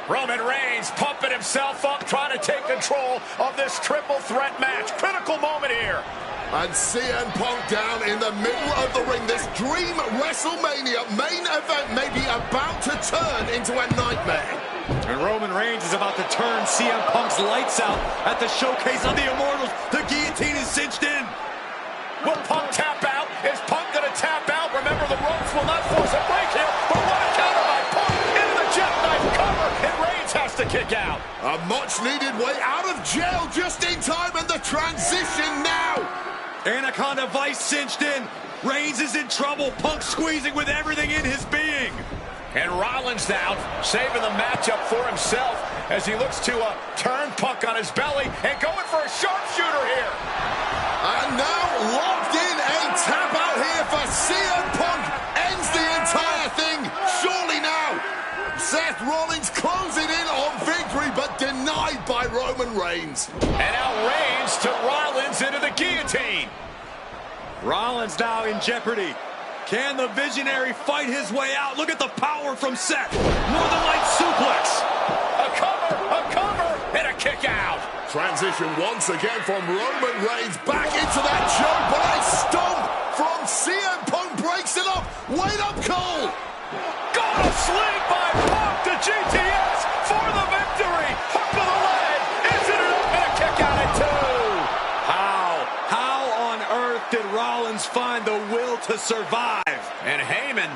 Roman Reigns pumping himself up, trying to take control of this triple threat match. Critical moment here. And CM Punk down in the middle of the ring. This dream WrestleMania main event may be about to turn into a nightmare. And Roman Reigns is about to turn CM Punk's lights out at the showcase of the Immortals. The guillotine is cinched in. Will Punk tap out? Is Punk going to tap out? Remember, the ropes will not force a break here. But what a counter by Punk into the jackknife cover. And Reigns has to kick out. A much-needed way out of jail just in time, and the transition now. Anaconda Vice cinched in. Reigns is in trouble. Punk squeezing with everything in his being. And Rollins now saving the matchup for himself as he looks to turn Punk on his belly and going for a sharpshooter here. And now locked in, a tap out here for CM Punk. Ends the entire thing. Surely now. Seth Rollins closing in on victory, but denied by Roman Reigns. And now Reigns to Rollins into the guillotine. Rollins now in jeopardy. Can the Visionary fight his way out? Look at the power from Seth. Northern Light suplex. A cover, and a kick out. Transition once again from Roman Reigns back into that choke, but a stomp from CM Punk breaks it up. Wait up, Cole. Got a sling by Punk to GTS for the victory. Hook to the leg. Is it enough? And a kick out at two. How on earth did Rollins find the will to survive? And Heyman,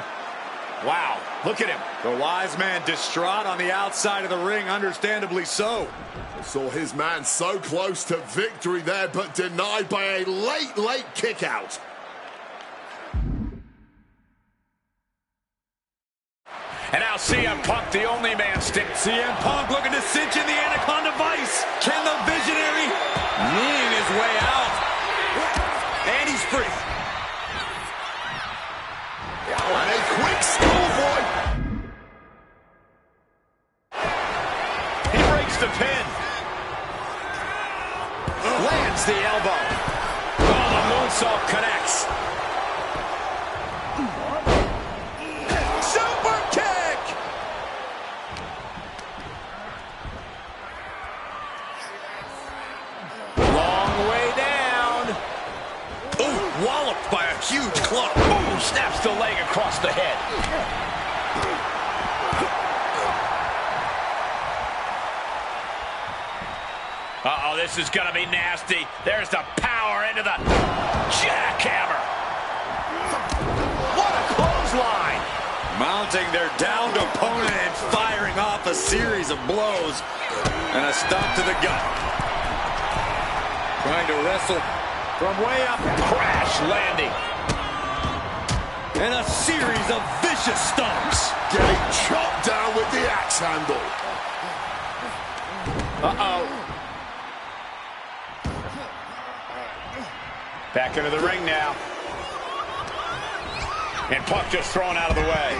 wow, look at him. The wise man distraught on the outside of the ring, understandably so. Saw his man so close to victory there, but denied by a late kick out. And now CM Punk, the only man standing. CM Punk looking to cinch in the Anaconda Vice. Can the Visionary kneeing his way out? And he's free. And a quick schoolboy. He breaks the pin. Lands the elbow. Oh, the moonsault connects. Super kick! Long way down. Ooh, walloped by a huge club. Ooh, snaps the leg across the head. Uh-oh, this is going to be nasty. There's the power into the jackhammer. What a clothesline. Mounting their downed opponent and firing off a series of blows. And a stomp to the gut. Trying to wrestle from way up. Crash landing. And a series of vicious stomps. Getting chopped down with the axe handle. Uh-oh. Back into the ring now. And Punk just thrown out of the way.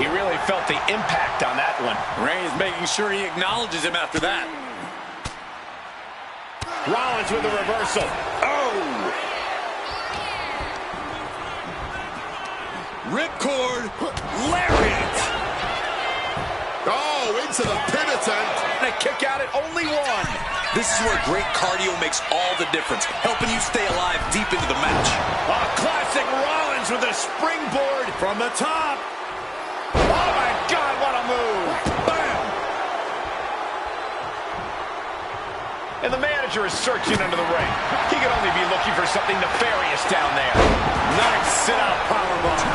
He really felt the impact on that one. Reigns making sure he acknowledges him after that. Rollins with the reversal. Oh! Ripcord. Lariat. Oh, into the pin attempt. And a kick out at only one. This is where great cardio makes all the difference, helping you stay alive deep into the match. Classic Rollins with a springboard from the top. Oh, my God, what a move. Bam! And the manager is searching under the ring. He could only be looking for something nefarious down there. Nice sit-out powerbomb.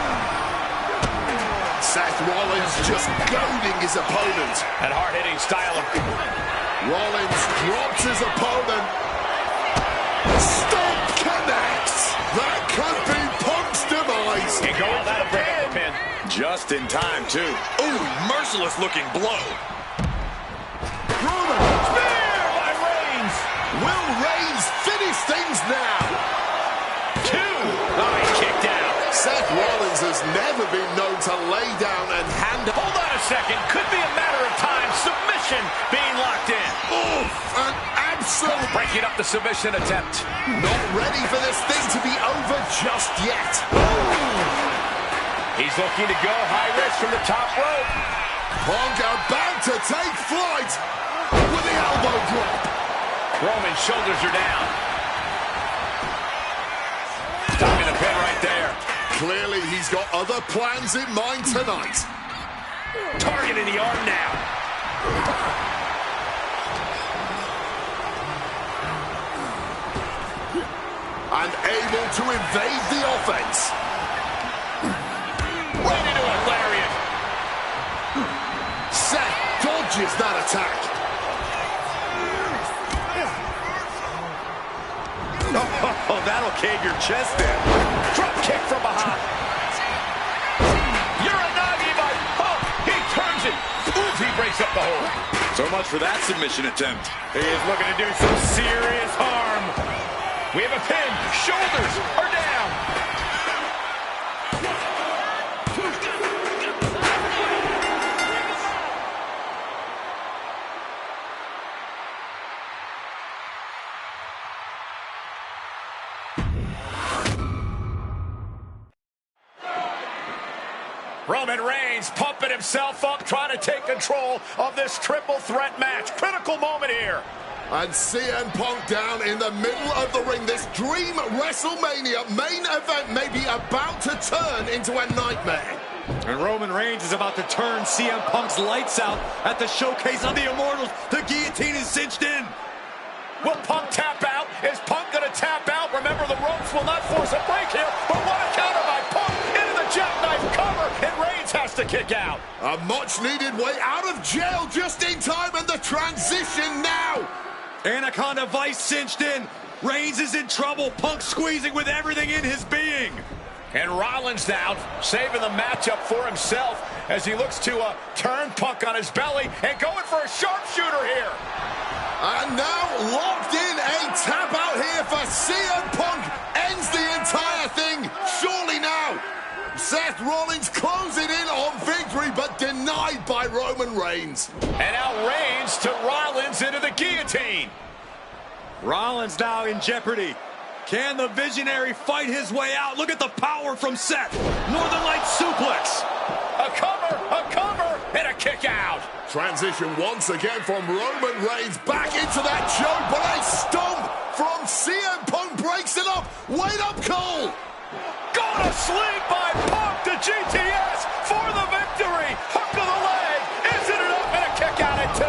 Seth Rollins just goading his opponent. That hard-hitting style of... Rollins drops his opponent. Stomp connects. That could be Punk's demise. And go out that'll break up the pin. Just in time, too. Ooh, merciless looking blow. Roman. Spear by Reigns. Will Reigns finish things now? Two. Oh, he kicked out. Seth Rollins has never been known to lay down and hand up. Hold on a second. Could be a matter of time. Submission being locked in. Oof, an absolute... Breaking up the submission attempt. Not ready for this thing to be over just yet. Ooh. He's looking to go high risk from the top rope. Punk about to take flight with the elbow drop. Roman's shoulders are down. Stopping the pin right there. Clearly, he's got other plans in mind tonight. Targeting the arm now. And able to evade the offense. Right into a lariat. Seth dodges that attack. Oh, that'll cave your chest in. Drop kick from behind. Uranagi by Punk. He turns it. Ooh, he breaks up the hold. So much for that submission attempt. He is looking to do some serious harm. We have a pin. Shoulders are down. Roman Reigns pumping himself up, trying to take control of this triple threat match. Critical moment here. And CM Punk down in the middle of the ring. This dream WrestleMania main event may be about to turn into a nightmare. And Roman Reigns is about to turn CM Punk's lights out at the Showcase of the Immortals. The guillotine is cinched in. Will Punk tap out? Is Punk going to tap out? Remember, the ropes will not force a break here. But what a counter by Punk into the jackknife cover. And Reigns has to kick out. A much-needed way out of jail just in time, and the transition now. Anaconda Vice cinched in. Reigns is in trouble. Punk squeezing with everything in his being. And Rollins now saving the matchup for himself as he looks to turn Punk on his belly and going for a sharpshooter here. And now locked in, a tap out here for CM Punk. Ends the entire thing. Surely now. Seth Rollins closing in on victory, but denied by Roman Reigns. And now Reigns to Rollins into the guillotine. Rollins now in jeopardy. Can the Visionary fight his way out? Look at the power from Seth. Northern Light suplex. A cover, and a kick out. Transition once again from Roman Reigns back into that choke, but a stomp from CM Punk breaks it up. Wait up, Cole. Got a sling by Punk to GTS for the victory. Hook of the leg. Isn't it up? And a kick out at 2.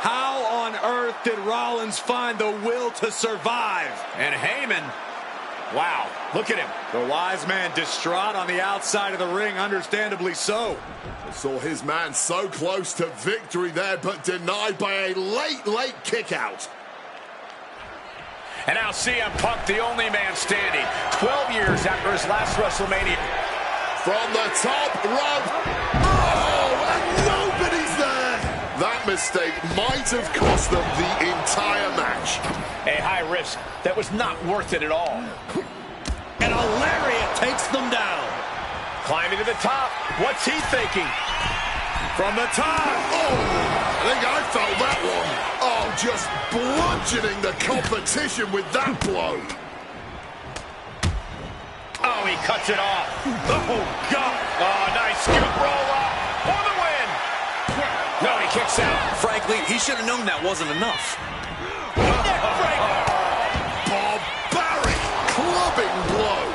How on earth did Rollins find the will to survive? And Heyman, wow, look at him. The wise man distraught on the outside of the ring, understandably so. Saw his man so close to victory there, but denied by a late kick out. And now CM Punk, the only man standing, 12 years after his last WrestleMania. From the top rope. Oh, and nobody's there. That mistake might have cost them the entire match. A high risk that was not worth it at all. And a lariat takes them down. Climbing to the top. What's he thinking? From the top. Oh, I think I felt that one. Oh, just bludgeoning the competition with that blow. Oh, he cuts it off. Oh, God. Oh, nice scoop roll up for the win. No, he kicks out. Frankly, he should have known that wasn't enough. Barbaric clubbing blow.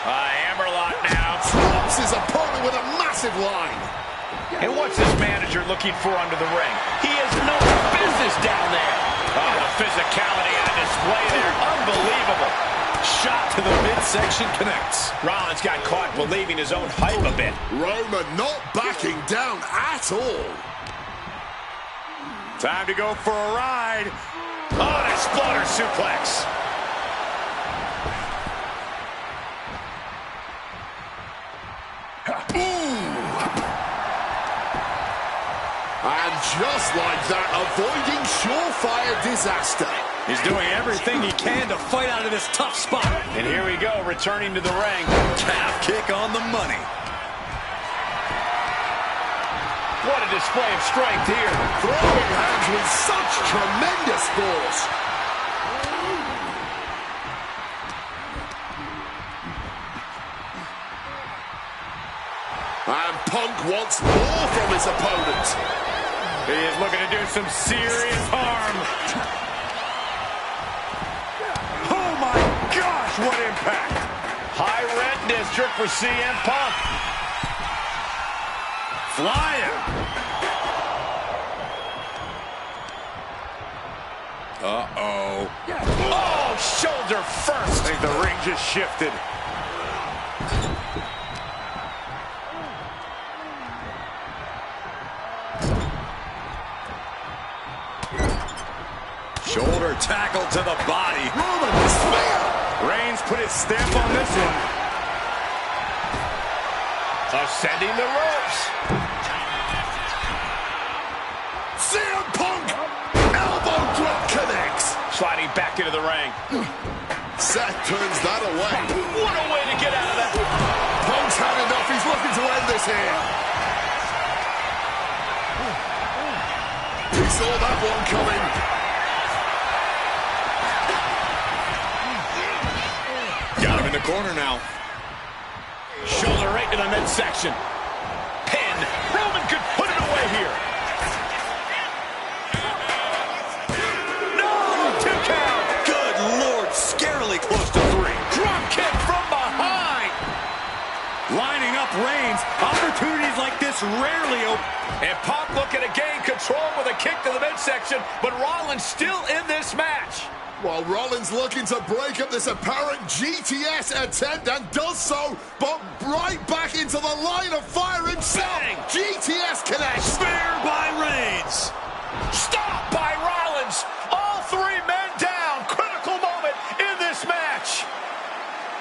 Hammerlock now. Drops his opponent with a massive line. And what's his manager looking for under the ring? He has no business down there. Oh, the physicality on display there. Unbelievable. Shot to the midsection connects. Rollins got caught believing his own hype a bit. Roman not backing down at all. Time to go for a ride. Oh, an exploder suplex. And just like that, avoiding surefire disaster. He's doing everything he can to fight out of this tough spot. And here we go, returning to the ring. Calf kick on the money. What a display of strength here. Throwing hands with such tremendous force. And Punk wants more from his opponent. He is looking to do some serious harm. Oh my gosh, what impact! High red district for CM Punk. Flying. Uh-oh. Oh, shoulder first. I think the ring just shifted. Shoulder tackle to the body. Roman spear. Reigns put his stamp on this one. Ascending the ropes. CM Punk. Elbow drop connects. Sliding back into the ring. Seth turns that away. What a way to get out of that. Punk's had enough. He's looking to end this here. He saw that one coming. Got him in the corner now. Shoulder right to the midsection. Pin. Roman could put it away here. No! 2 count. Good Lord, scarily close to 3. Drop kick from behind. Lining up Reigns. Opportunities like this rarely open. And Punk looking to gain control with a kick to the midsection, but Rollins still in this match. While Rollins looking to break up this apparent GTS attempt and does so, but right back into the line of fire himself. Bang. GTS connects. Spear by Reigns. Stop by Rollins. All 3 men down. Critical moment in this match.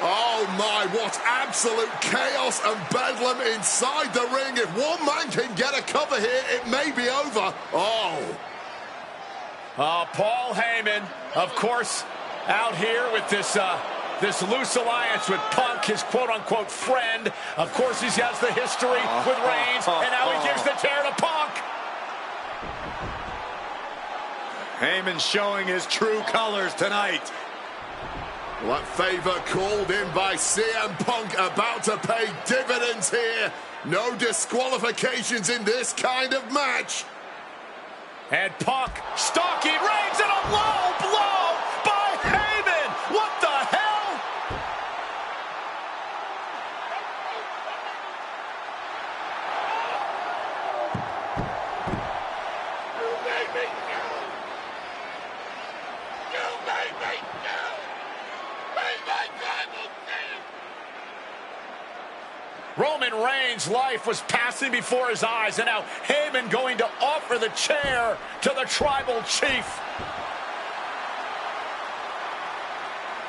Oh my, what absolute chaos and bedlam inside the ring. If one man can get a cover here, it may be over. Paul Heyman, of course, out here with this loose alliance with Punk, his quote-unquote friend. Of course, he has the history with Reigns, and now he gives the tear to Punk. Heyman showing his true colors tonight. Well, that favor called in by CM Punk about to pay dividends here. No disqualifications in this kind of match. And Punk stalking Reigns and a low blow by Heyman. What the hell? You made me go. You made me go. Made my tribal team. Roman Reigns' life was passing before his eyes, and now Heyman going to offer the chair to the tribal chief.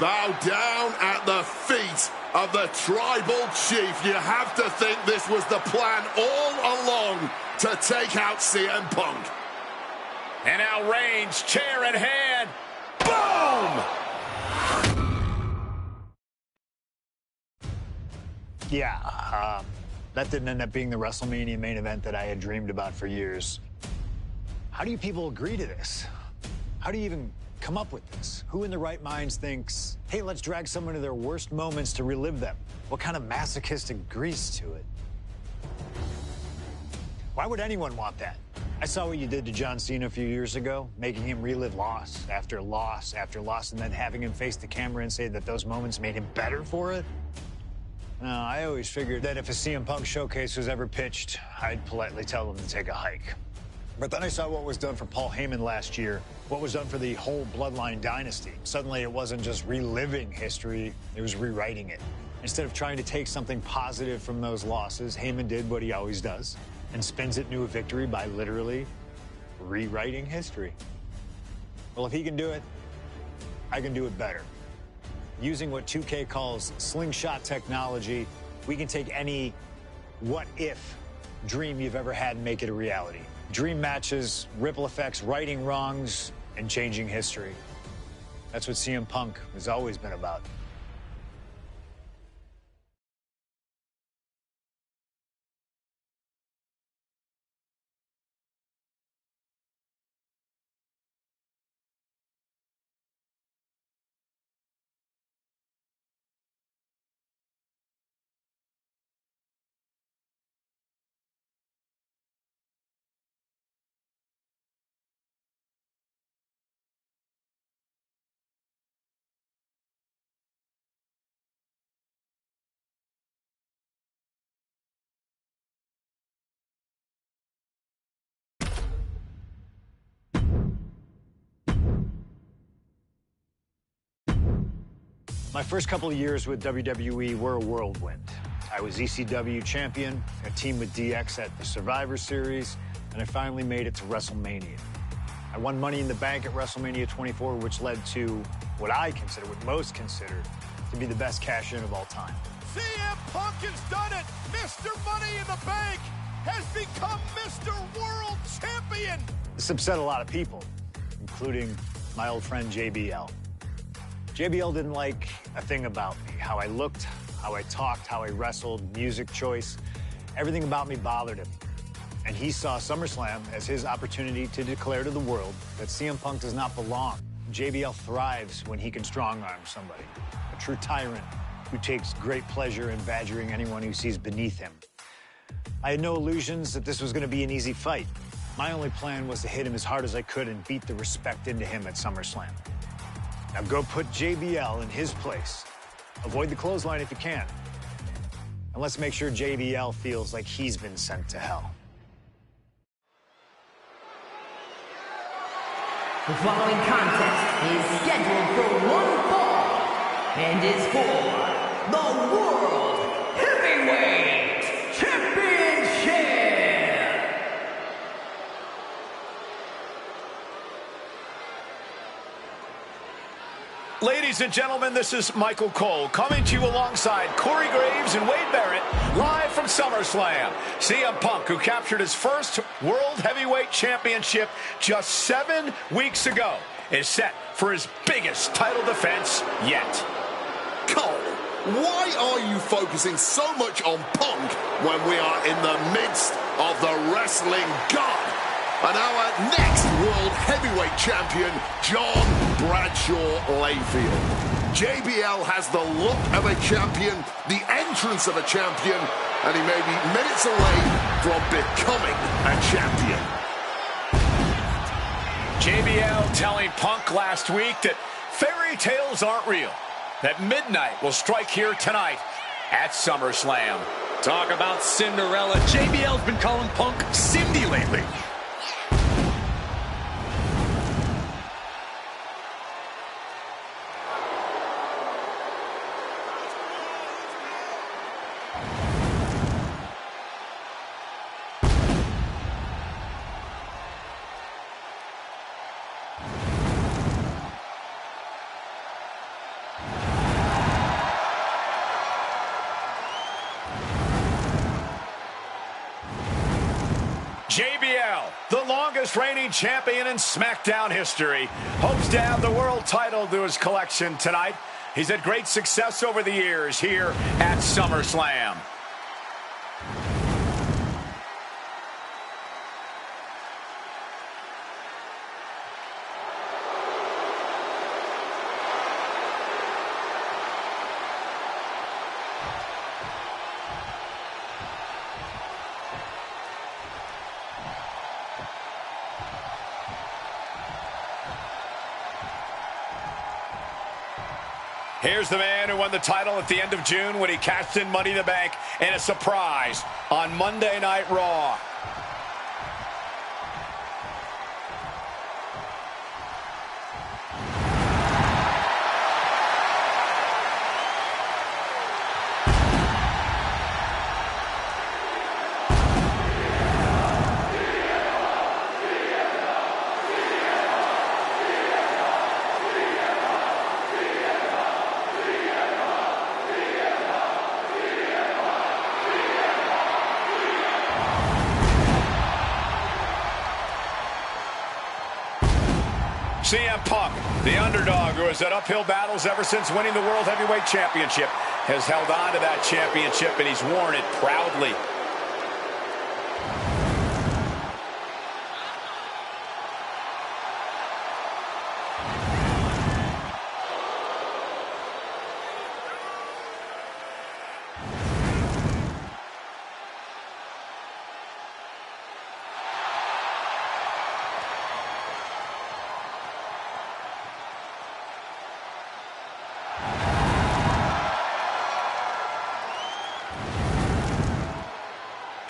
Bow down at the feet of the tribal chief. You have to think this was the plan all along to take out CM Punk. And now Reigns, chair in hand. Boom! Yeah, that didn't end up being the WrestleMania main event that I had dreamed about for years. How do you people agree to this? How do you even come up with this? Who in their right minds thinks, hey, let's drag someone to their worst moments to relive them? What kind of masochistic agrees to it? Why would anyone want that? I saw what you did to John Cena a few years ago, making him relive loss after loss after loss, and then having him face the camera and say that those moments made him better for it. No, I always figured that if a CM Punk showcase was ever pitched, I'd politely tell them to take a hike. But then I saw what was done for Paul Heyman last year, what was done for the whole Bloodline dynasty. Suddenly it wasn't just reliving history, it was rewriting it. Instead of trying to take something positive from those losses, Heyman did what he always does and spins it into a victory by literally rewriting history. Well, if he can do it, I can do it better. Using what 2K calls slingshot technology, we can take any what-if dream you've ever had and make it a reality. Dream matches, ripple effects, righting wrongs, and changing history. That's what CM Punk has always been about. My first couple of years with WWE were a whirlwind. I was ECW champion, a team with DX at the Survivor Series, and I finally made it to WrestleMania. I won Money in the Bank at WrestleMania 24, which led to what most consider to be the best cash-in of all time. CM Punk has done it! Mr. Money in the Bank has become Mr. World Champion! This upset a lot of people, including my old friend JBL. JBL didn't like a thing about me, how I looked, how I talked, how I wrestled, music choice. Everything about me bothered him. And he saw SummerSlam as his opportunity to declare to the world that CM Punk does not belong. JBL thrives when he can strong-arm somebody, a true tyrant who takes great pleasure in badgering anyone who sees beneath him. I had no illusions that this was going to be an easy fight. My only plan was to hit him as hard as I could and beat the respect into him at SummerSlam. Now go put JBL in his place. Avoid the clothesline if you can. And let's make sure JBL feels like he's been sent to hell. The following contest is scheduled for one fall and is for the World Heavyweight Championship. Ladies and gentlemen, this is Michael Cole coming to you alongside Corey Graves and Wade Barrett, live from SummerSlam. CM Punk, who captured his first World Heavyweight Championship just 7 weeks ago, is set for his biggest title defense yet. Cole, why are you focusing so much on Punk when we are in the midst of the wrestling god? And our next World Heavyweight Champion, John Bradshaw Layfield. JBL has the look of a champion, the entrance of a champion, and he may be minutes away from becoming a champion. JBL telling Punk last week that fairy tales aren't real, that midnight will strike here tonight at SummerSlam. Talk about Cinderella. JBL's been calling Punk Cindy lately. JBL, the longest reigning champion in SmackDown history, hopes to add the world title to his collection tonight. He's had great success over the years here at SummerSlam. Here's the man who won the title at the end of June when he cashed in Money in the Bank in a surprise on Monday Night Raw. CM Punk, the underdog who has had uphill battles ever since winning the World Heavyweight Championship, has held on to that championship, and he's worn it proudly.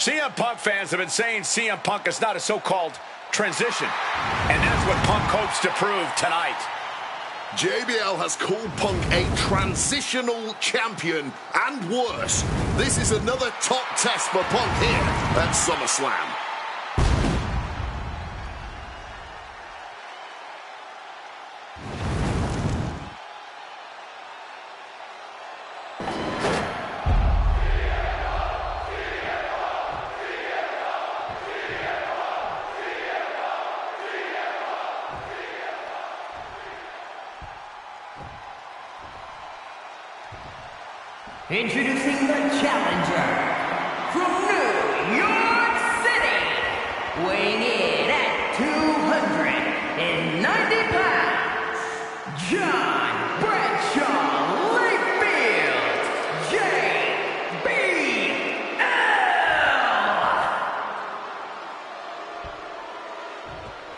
CM Punk fans have been saying CM Punk is not a so-called transition. And that's what Punk hopes to prove tonight. JBL has called Punk a transitional champion, and worse. This is another top test for Punk here at SummerSlam. Introducing the challenger from New York City, weighing in at 290 pounds, John Bradshaw Layfield, JBL.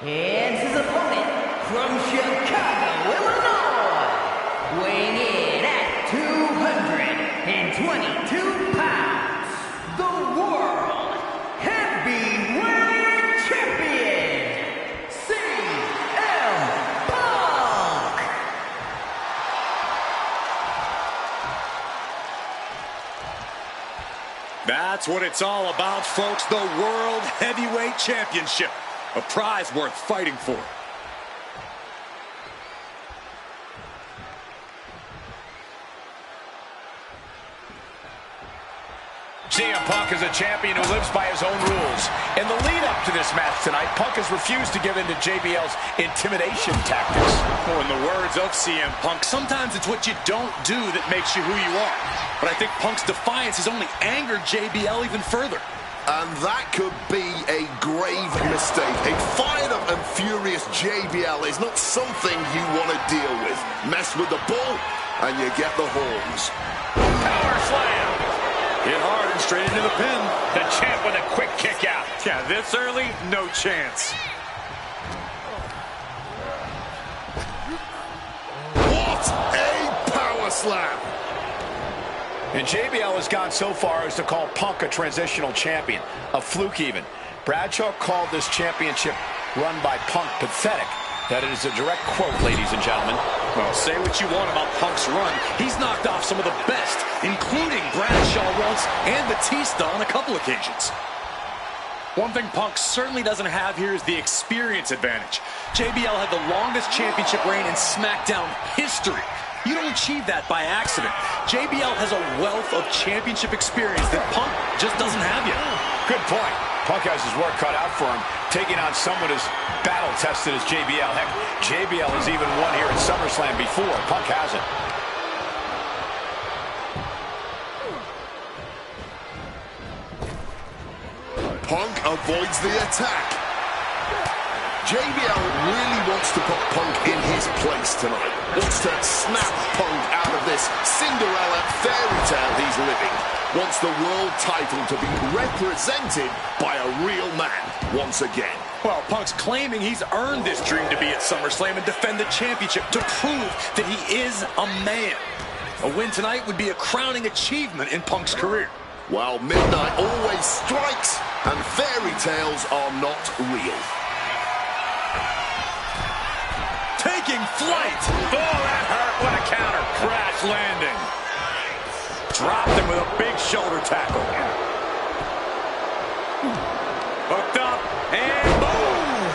And his opponent from Chicago, Illinois, weighing in at 222 pounds, the World Heavyweight Champion, CM Punk. That's what it's all about, folks. The World Heavyweight Championship. A prize worth fighting for. CM Punk is a champion who lives by his own rules. In the lead-up to this match tonight, Punk has refused to give in to JBL's intimidation tactics. Or in the words of CM Punk, sometimes it's what you don't do that makes you who you are. But I think Punk's defiance has only angered JBL even further. And that could be a grave mistake. A fired-up and furious JBL is not something you want to deal with. Mess with the bull, and you get the horns. Power slam. Hit hard and straight into the pin. The champ with a quick kick out. Yeah, this early, no chance. What a power slam! And JBL has gone so far as to call Punk a transitional champion, a fluke even. Bradshaw called this championship run by Punk pathetic. That is a direct quote, ladies and gentlemen. Well, say what you want about Punk's run. He's knocked off some of the best, including Bradshaw once and Batista on a couple occasions. One thing Punk certainly doesn't have here is the experience advantage. JBL had the longest championship reign in SmackDown history. You don't achieve that by accident. JBL has a wealth of championship experience that Punk just doesn't have yet. Good point. Punk has his work cut out for him, taking on someone as battle-tested as JBL. Heck, JBL has even won here at SummerSlam before. Punk hasn't. Punk avoids the attack. JBL really wants to put Punk in his place tonight. Wants to snap Punk out of this Cinderella fairy tale he's living. Wants the world title to be represented by a real man once again. Well, Punk's claiming he's earned this dream to be at SummerSlam and defend the championship to prove that he is a man. A win tonight would be a crowning achievement in Punk's career. Well, midnight always strikes, and fairy tales are not real. Taking flight. Oh, that hurt. What a counter. Crash landing. Dropped him with a big shoulder tackle. Hooked up, and boom!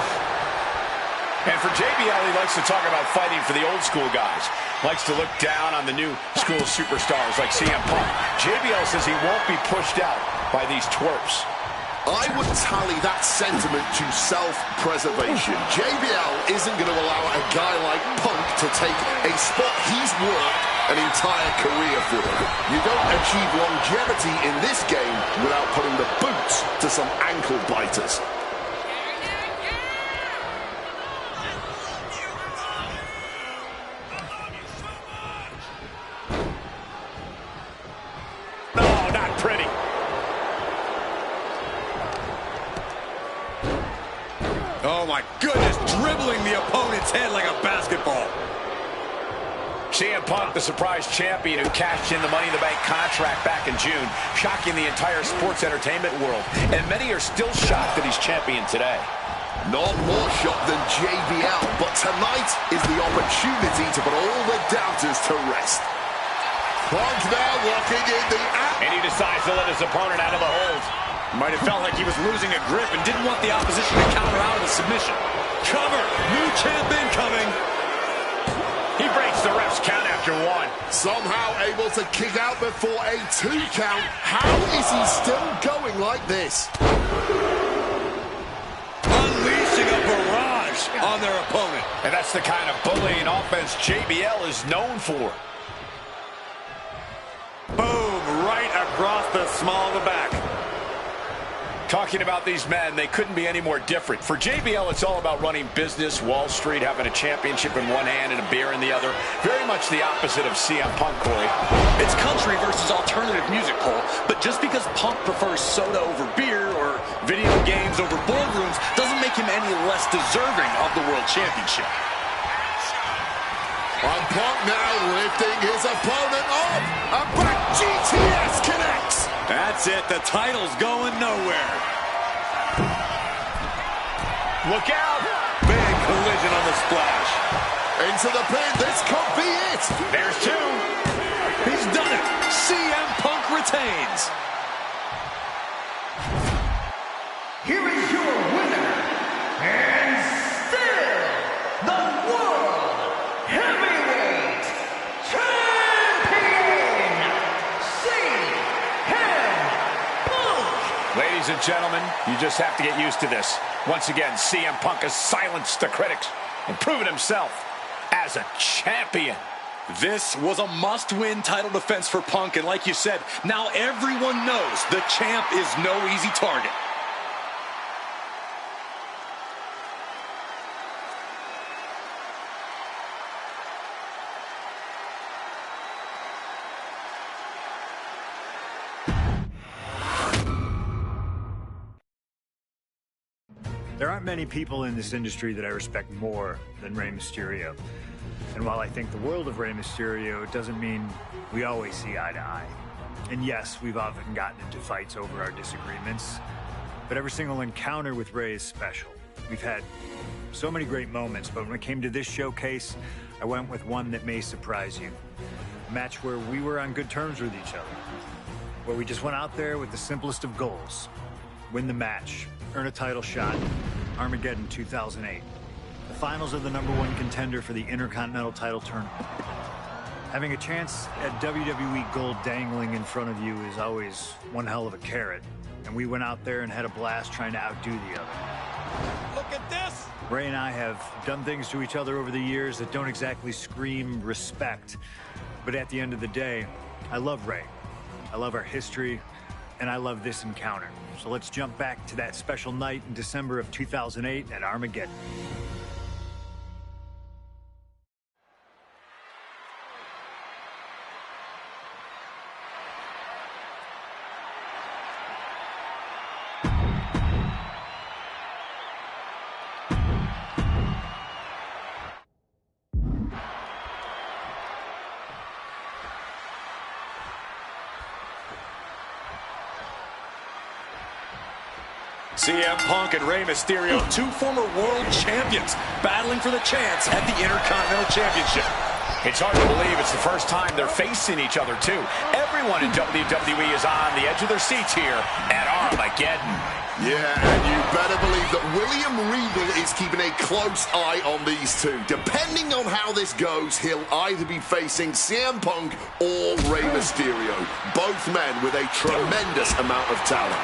And for JBL, he likes to talk about fighting for the old school guys. Likes to look down on the new school superstars like CM Punk. JBL says he won't be pushed out by these twerps. I would tally that sentiment to self-preservation. JBL isn't going to allow a guy like Punk to take a spot he's worked an entire career for. You don't achieve longevity in this game without putting the boots to some ankle biters. No, not pretty. Oh my goodness, dribbling the opponent's head like a basketball. CM Punk, the surprise champion who cashed in the Money in the Bank contract back in June, shocking the entire sports entertainment world. And many are still shocked that he's champion today. Not more shocked than JBL, but tonight is the opportunity to put all the doubters to rest. Punk now walking in the... And he decides to let his opponent out of the hold. Might have felt like he was losing a grip and didn't want the opposition to counter out of the submission. Cover! New champ incoming! He breaks the ref's count after one. Somehow able to kick out before a 2 count. How is he still going like this? Unleashing a barrage on their opponent. And that's the kind of bullying offense JBL is known for. Boom! Right across the small of the back. Talking about these men, they couldn't be any more different. For JBL, it's all about running business, Wall Street, having a championship in one hand and a beer in the other. Very much the opposite of CM Punk, Corey. It's country versus alternative music, Cole. But just because Punk prefers soda over beer or video games over boardrooms doesn't make him any less deserving of the World Championship. And Punk now lifting his opponent up. And back GTS connects. That's it. The title's going nowhere. Look out! Big collision on the splash. Into the pin. This could be it. There's 2. He's done it. CM Punk retains. Here is your winner, and still the World Heavyweight Champion, CM Punk. Ladies and gentlemen, you just have to get used to this. Once again, CM Punk has silenced the critics and proven himself as a champion. This was a must-win title defense for Punk, and like you said, now everyone knows the champ is no easy target. There aren't many people in this industry that I respect more than Rey Mysterio. And while I think the world of Rey Mysterio, it doesn't mean we always see eye to eye. And yes, we've often gotten into fights over our disagreements, but every single encounter with Rey is special. We've had so many great moments, but when it came to this showcase, I went with one that may surprise you. A match where we were on good terms with each other, where we just went out there with the simplest of goals. Win the match, earn a title shot, Armageddon 2008. The finals of the #1 contender for the Intercontinental title tournament. Having a chance at WWE gold dangling in front of you is always one hell of a carrot. And we went out there and had a blast trying to outdo the other. Look at this! Rey and I have done things to each other over the years that don't exactly scream respect. But at the end of the day, I love Rey. I love our history, and I love this encounter. So let's jump back to that special night in December of 2008 at Armageddon. CM Punk and Rey Mysterio, 2 former world champions, battling for the chance at the Intercontinental Championship. It's hard to believe it's the first time they're facing each other, too. Everyone in WWE is on the edge of their seats here at Armageddon. Yeah, and you better believe that William Regal is keeping a close eye on these two. Depending on how this goes, he'll either be facing CM Punk or Rey Mysterio. Both men with a tremendous amount of talent.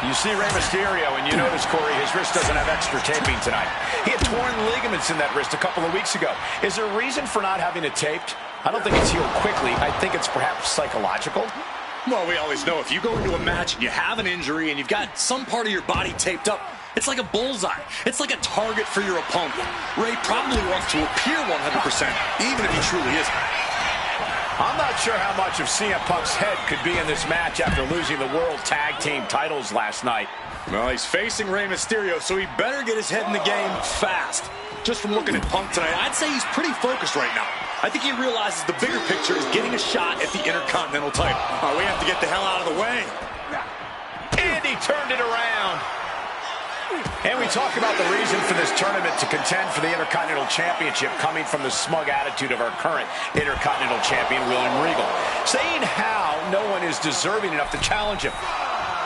You see Rey Mysterio, and you notice, Corey, his wrist doesn't have extra taping tonight. He had torn ligaments in that wrist a couple of weeks ago. Is there a reason for not having it taped? I don't think it's healed quickly. I think it's perhaps psychological. Well, we always know if you go into a match and you have an injury and you've got some part of your body taped up, it's like a bullseye. It's like a target for your opponent. Rey probably wants to appear 100%, even if he truly isn't. I'm not sure how much of CM Punk's head could be in this match after losing the World Tag Team titles last night. Well, he's facing Rey Mysterio, so he better get his head in the game fast. Just from looking at Punk tonight, I'd say he's pretty focused right now. I think he realizes the bigger picture is getting a shot at the Intercontinental title. We have to get the hell out of the way. And he turned it around. And we talk about the reason for this tournament to contend for the Intercontinental Championship coming from the smug attitude of our current Intercontinental Champion, William Regal, saying how no one is deserving enough to challenge him.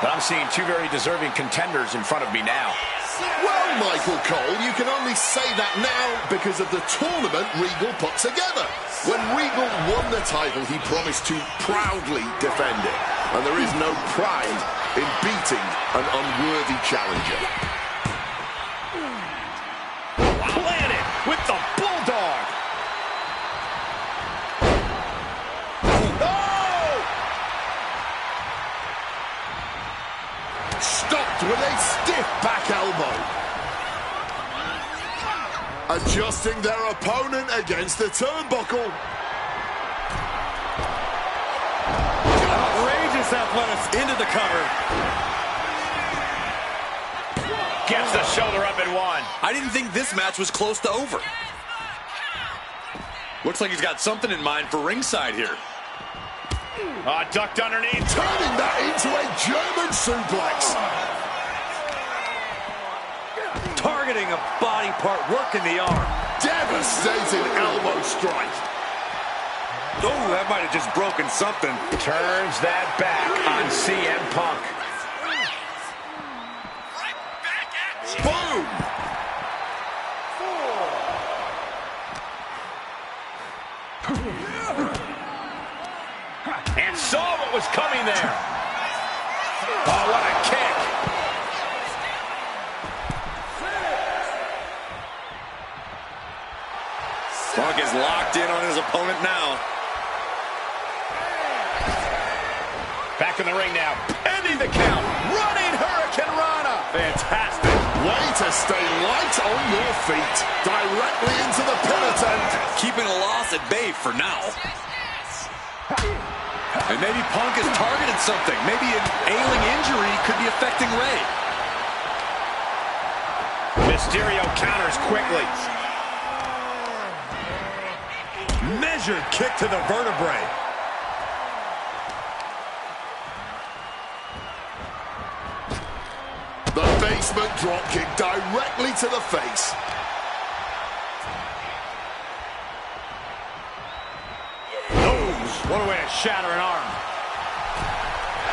But I'm seeing two very deserving contenders in front of me now. Well, Michael Cole, you can only say that now because of the tournament Regal put together. When Regal won the title, he promised to proudly defend it. And there is no pride in beating an unworthy challenger. Planted with the Bulldog. Oh! Stopped with a stiff back elbow. Adjusting their opponent against the turnbuckle. Outrageous athletics into the cover. Gets the shoulder up and one. I didn't think this match was close to over. Looks like he's got something in mind for ringside here. Ducked underneath. Turning that into a German suplex. Targeting a body part, working the arm. Devastating elbow strike. Oh, that might have just broken something. Turns that back on CM Punk. Boom! And saw what was coming there. Oh, what a kick. Punk is locked in on his opponent now. Back in the ring now. Ending the count. Running Hurricane Rana. Fantastic. Way to stay light on your feet. Directly into the pin attempt. Keeping a loss at bay for now. And maybe Punk has targeted something. Maybe an ailing injury could be affecting Rey. Mysterio counters quickly. Measured kick to the vertebrae. The basement drop kick directly to the face. What a way to shatter an arm.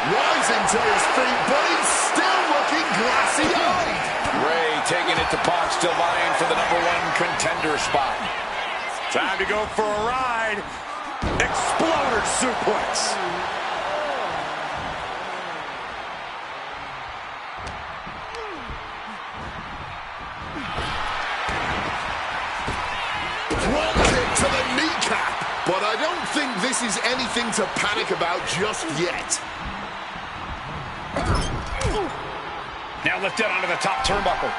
Rising to his feet, but he's still looking glassy-eyed. Rey taking it to Punk, still vying for the #1 contender spot. Time to go for a ride. Exploder suplex. Drop kick to the kneecap. But I don't think this is anything to panic about just yet. Now lifted onto the top turnbuckle.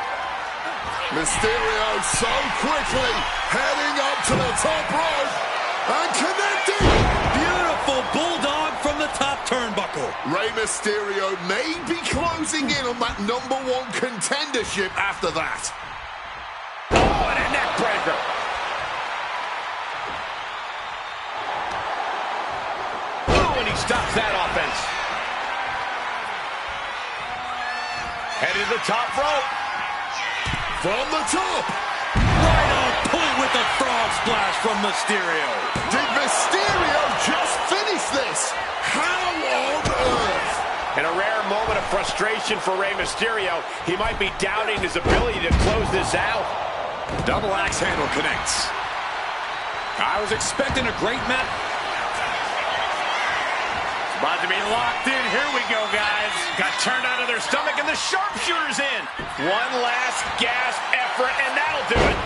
Mysterio so quickly heading up to the top rope and connecting. Beautiful bulldog from the top turnbuckle. Rey Mysterio may be closing in on that #1 contendership after that. Oh, and a neck breaker. And he stops that offense. Headed to the top rope. From the top. Right on point with the frog splash from Mysterio. Did Mysterio just finish this? How on earth? In a rare moment of frustration for Rey Mysterio, he might be doubting his ability to close this out. Double axe handle connects. I was expecting a great match. About to be locked in. Here we go, guys. Got turned onto their stomach and the sharpshooter's in. One last gasp effort and that'll do it.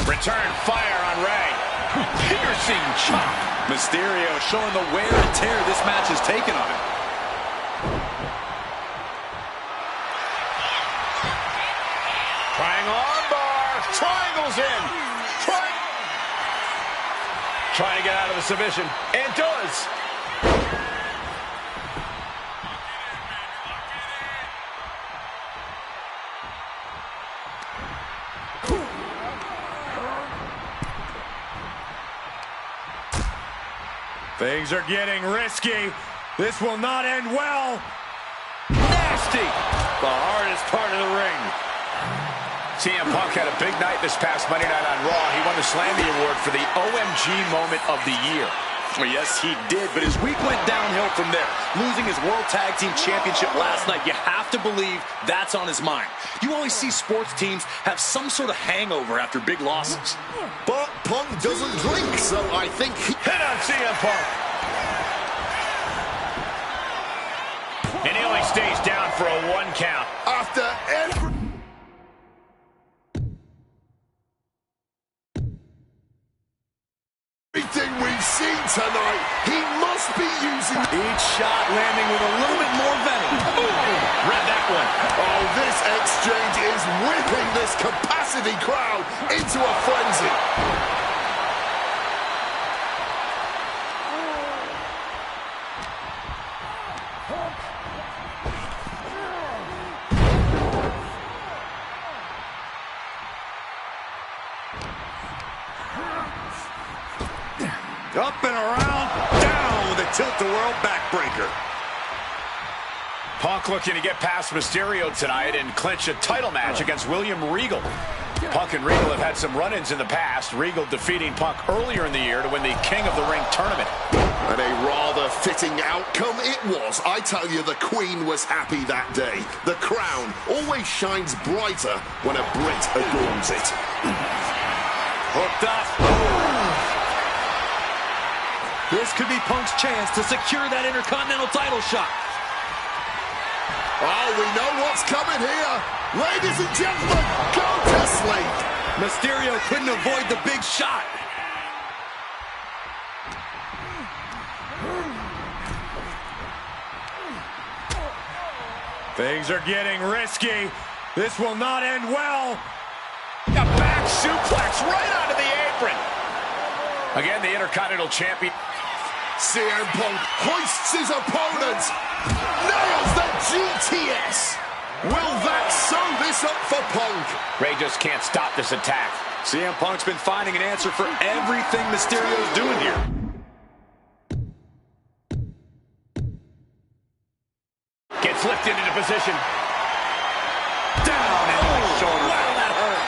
Return fire on Rey. Piercing chop. Mysterio showing the wear and tear this match has taken on him. Triangle armbar. Triangle's in. Trying to get out of the submission. And does. Things are getting risky. This will not end well. nasty. The hardest part of the ring. CM Punk had a big night this past Monday night on Raw. He won the Slammy Award for the OMG Moment of the Year. Well, yes, he did, but his week went downhill from there. Losing his World Tag Team Championship last night, you have to believe that's on his mind. You always see sports teams have some sort of hangover after big losses. But Punk doesn't drink, so I think he... Hit on CM Punk. And he only stays down for a 1 count. After everything we've seen tonight, he must be using... Each shot landing with a little bit more venom. Read that one. Oh, this exchange is whipping this capacity crowd into a frenzy. Up and around, down with a tilt-the-world backbreaker. Punk looking to get past Mysterio tonight and clinch a title match against William Regal. Punk and Regal have had some run-ins in the past. Regal defeating Punk earlier in the year to win the King of the Ring tournament. And a rather fitting outcome it was. I tell you, the Queen was happy that day. The crown always shines brighter when a Brit adorns it. Hooked up. This could be Punk's chance to secure that Intercontinental title shot. Oh, we know what's coming here. Ladies and gentlemen, go to sleep. Mysterio couldn't avoid the big shot. Things are getting risky. This will not end well. A back suplex right onto the apron. Again, the Intercontinental Champion. CM Punk hoists his opponent. Nails the GTS. Will that sew this up for Punk? Ray just can't stop this attack. CM Punk's been finding an answer for everything Mysterio's doing here. Gets lifted into position. Down into the shoulder. Wow, that hurt.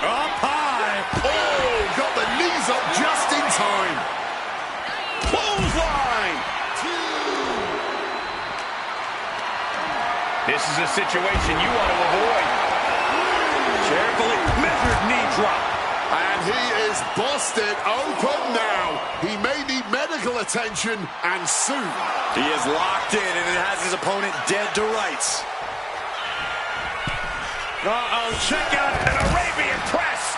Up high. Oh, got the knees up just in time. Clothesline. This is a situation you want to avoid. Carefully measured knee drop. And he is busted open now. He may need medical attention, and soon. He is locked in, and it has his opponent dead to rights. Uh-oh, check out an Arabian press.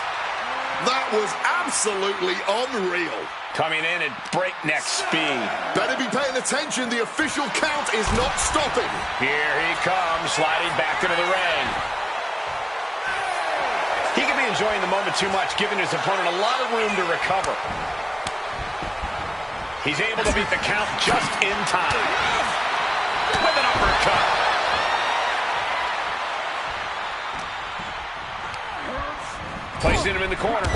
That was absolutely unreal. Coming in at breakneck speed. Better be paying attention. The official count is not stopping. Here he comes, sliding back into the ring. He can be enjoying the moment too much, giving his opponent a lot of room to recover. He's able to beat the count just in time. With an uppercut. Placing him in the corner.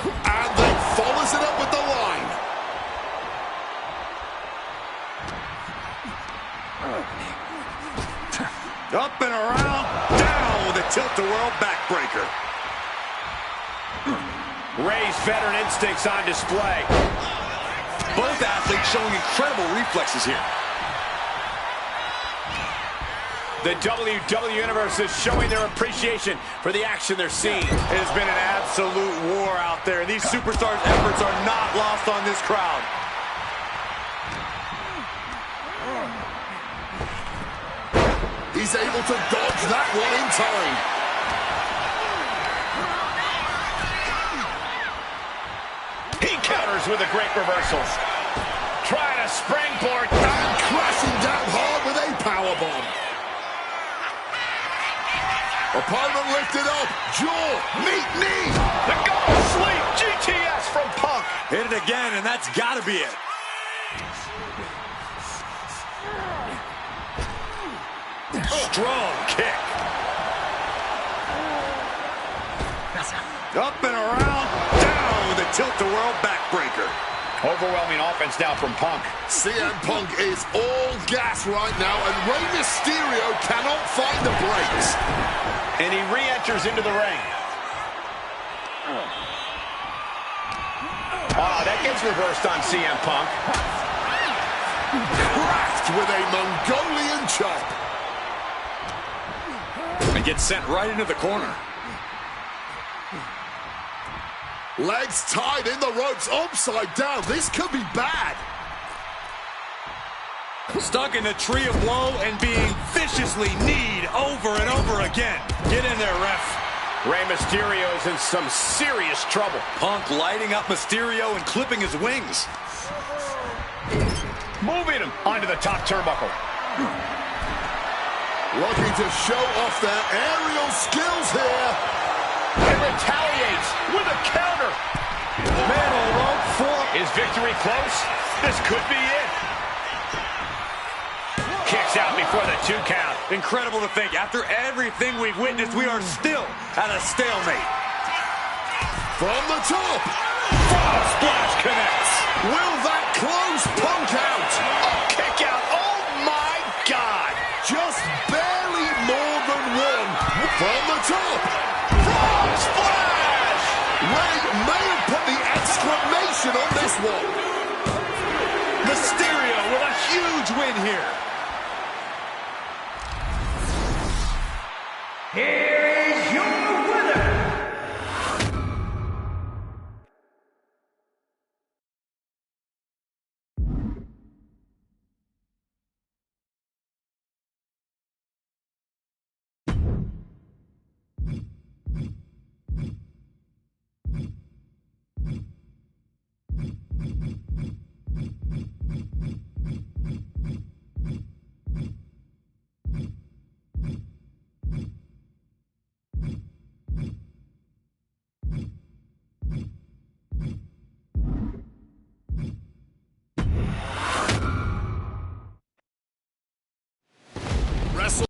And then follows it up with the line. Up and around, down with a tilt-the-world backbreaker. Ray's veteran instincts on display. Both athletes showing incredible reflexes here. The WWE Universe is showing their appreciation for the action they're seeing. It has been an absolute war out there. These superstars' efforts are not lost on this crowd. He's able to dodge that one in time. He counters with a great reversal. Trying to springboard. And crashing down hard with a powerbomb. Opponent lifted up. Jaw, meet knee. The go to sleep. GTS from Punk. Hit it again, and that's got to be it. Strong kick. Up and around, down with a tilt-the-world backbreaker. Overwhelming offense now from Punk. CM Punk is all gas right now, and Rey Mysterio cannot find the brakes. And he re-enters into the ring. Oh, that gets reversed on CM Punk. Cracked with a Mongolian chop. And gets sent right into the corner. Legs tied in the ropes, upside down. This could be bad. Stuck in the tree of woe and being viciously kneed over and over again. Get in there, ref. Rey Mysterio is in some serious trouble. Punk lighting up Mysterio and clipping his wings. Moving him onto the top turnbuckle. Looking to show off their aerial skills here. And retaliates with a counter. Middle rope for... Is victory close? This could be it. Kicks out before the 2 count. Incredible to think, after everything we've witnessed, we are still at a stalemate. From the top. Frog splash connects. Will that close Punk out? A kick out. Oh, my God. Just barely more than one. From the top. Frog splash. Rey may have put the exclamation on this one. Mysterio with a huge win here. Here is your winner. Wrestle.